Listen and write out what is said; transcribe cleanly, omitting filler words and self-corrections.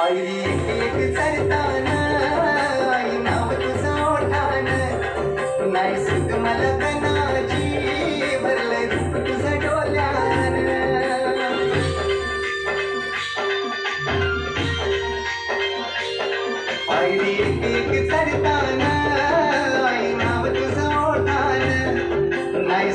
पायरी एक चढताना आई नाव तुझं ओठान नाही सुख मला गणाची भरलंय रूप तुझं डोल्यान पायरी एक चढताना आई नाव तुझं ओठान नाही